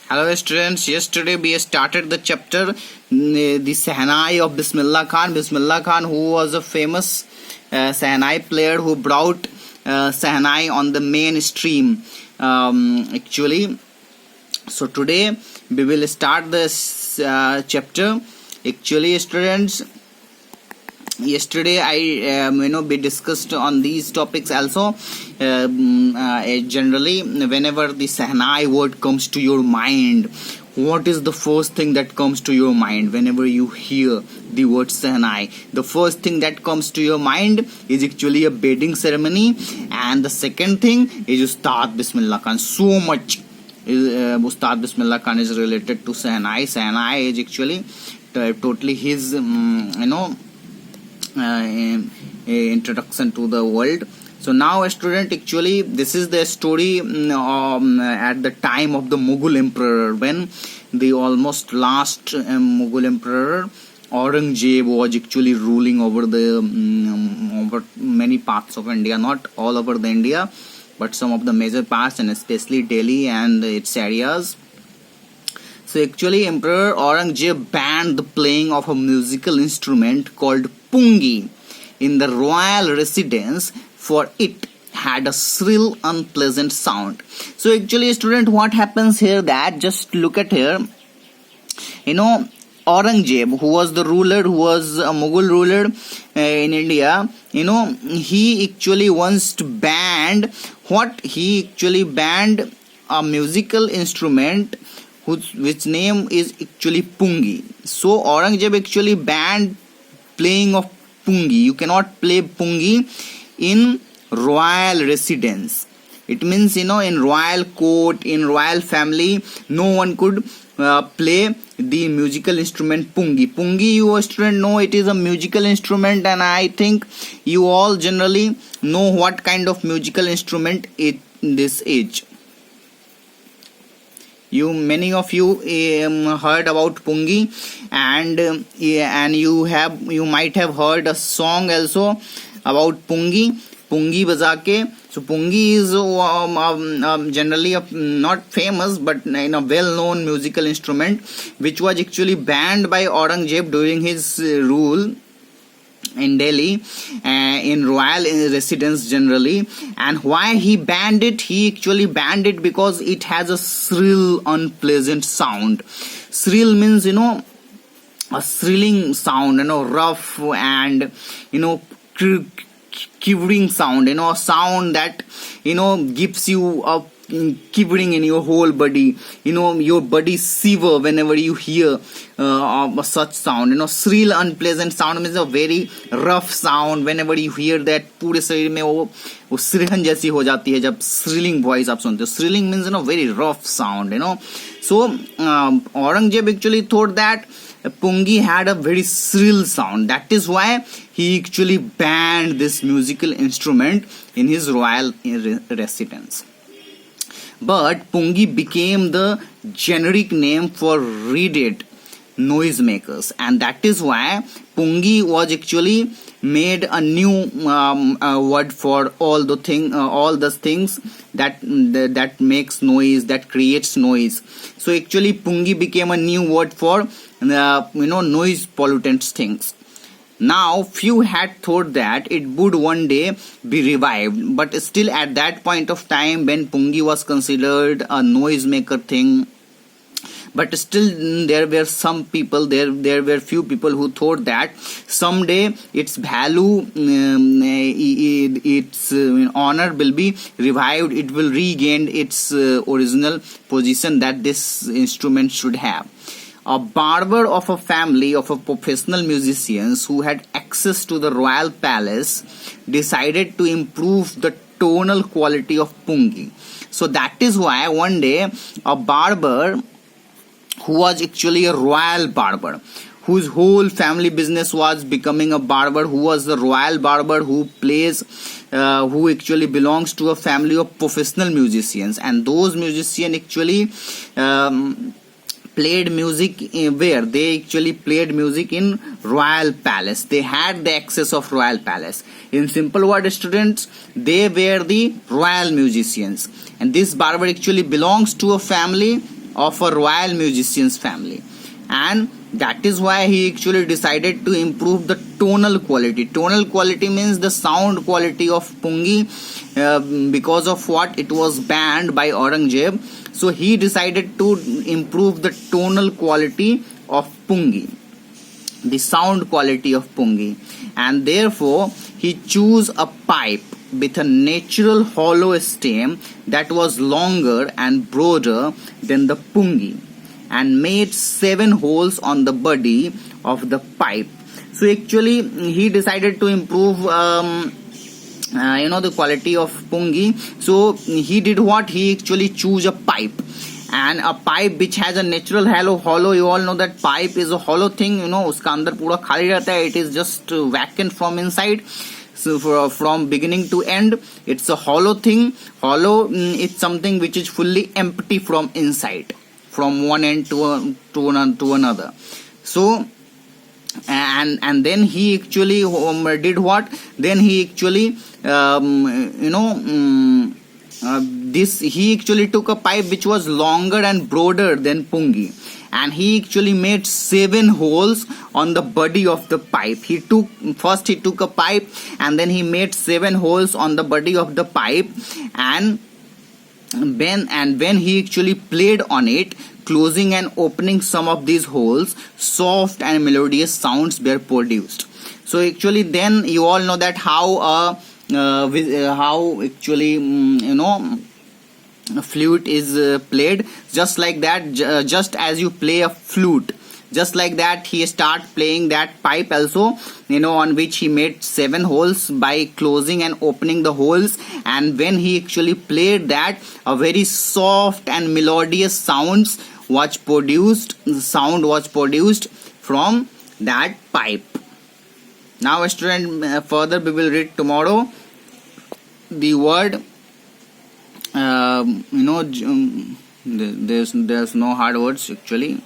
Hello students, yesterday we started the chapter the Shehnai of Bismillah Khan. Bismillah Khan, who was a famous Shehnai player who brought Shehnai on the mainstream actually. So today we will start this chapter. Actually students, yesterday I we discussed on these topics also. Generally whenever the Shehnai word comes to your mind, what is the first thing that comes to your mind whenever you hear the word Shehnai? The first thing that comes to your mind is actually a bedding ceremony, and the second thing is Ustad Bismillah Khan. So much Ustad Bismillah Khan is related to Shehnai. Shehnai is actually totally his introduction to the world. So now student, actually this is the story at the time of the Mughal emperor, when the almost last Mughal emperor Aurangzeb was actually ruling over the over many parts of India, not all over the India, but some of the major parts, and especially Delhi and its areas. So actually Emperor Aurangzeb banned the playing of a musical instrument called pungi in the royal residence, for it had a shrill, unpleasant sound. So actually student, what happens here, that just look at here, Aurangzeb, who was the ruler, who was a Mughal ruler in India, he actually once banned a musical instrument which name is actually pungi. So Aurangzeb actually banned playing of pungi. You cannot play pungi in royal residence. It means in royal court, in royal family, no one could play the musical instrument pungi. Pungi, you student know, it is a musical instrument, and I think you all generally know what kind of musical instrument it in this age. Many of you heard about pungi, and you might have heard a song also about pungi baja ke. So pungi is generally not famous, but a well-known musical instrument which was actually banned by Aurangzeb during his rule in Delhi, in royal residence generally. And why he banned it? He actually banned it because it has a shrill, unpleasant sound. Shrill means a thrilling sound, rough and quivering sound, a sound that gives you a quivering in your whole body, your body shiver whenever you hear such sound. Shrill, unpleasant sound means a very rough sound. Whenever you hear that, पूरे शरीर में वो सिरहन जैसी हो जाती है जब thrilling voice आप सुनते हो. Thrilling means very rough sound. So Aurangzeb actually thought that pungi had a very shrill sound. That is why he actually banned this musical instrument in his royal residence. But pungi became the generic name for reeded noisemakers, and that is why pungi was actually made a new word for all the things that makes noise, that creates noise. So actually pungi became a new word for noise pollutants things. Now few had thought that it would one day be revived, but still at that point of time when pungi was considered a noisemaker thing, but still there were few people who thought that someday its value, its honor will be revived, it will regain its original position that this instrument should have. A barber of a family of professional musicians who had access to the royal palace decided to improve the tonal quality of pungi. So that is why one day a barber, who was actually a royal barber, whose whole family business was becoming a barber, who was the royal barber who actually belongs to a family of professional musicians, and those musicians actually played music where they actually played music in royal palace. They had the access of royal palace. In simple word students, they were the royal musicians, and this barber actually belongs to a family of a royal musician's family, and that is why he actually decided to improve the tonal quality. Tonal quality means the sound quality of pungi, because of what it was banned by Aurangzeb. So he decided to improve the tonal quality of pungi, the sound quality of pungi, and therefore he chose a pipe with a natural hollow stem that was longer and broader than the pungi, and made 7 holes on the body of the pipe. So actually he decided to improve the quality of pungi. So he did what? He actually chose a pipe, and a pipe which has a natural hollow. You all know that pipe is a hollow thing, उसका अंदर पूरा खाली रहता है. It is just vacant from inside. So from beginning to end, it's a hollow thing. Hollow, it's something which is fully empty from inside, from one end to another. So and then he actually did what? Then he actually he actually took a pipe which was longer and broader than pungi, and he actually made 7 holes on the body of the pipe. He took a pipe, and then he made 7 holes on the body of the pipe, and when he actually played on it, closing and opening some of these holes, soft and melodious sounds were produced. So actually then you all know that how actually a flute is played. Just like that, just as you play a flute, just like that he start playing that pipe also, on which he made 7 holes by closing and opening the holes. And when he actually played that, a very soft and melodious sound was produced from that pipe. Now student, further we will read tomorrow the word. There's no hard words actually.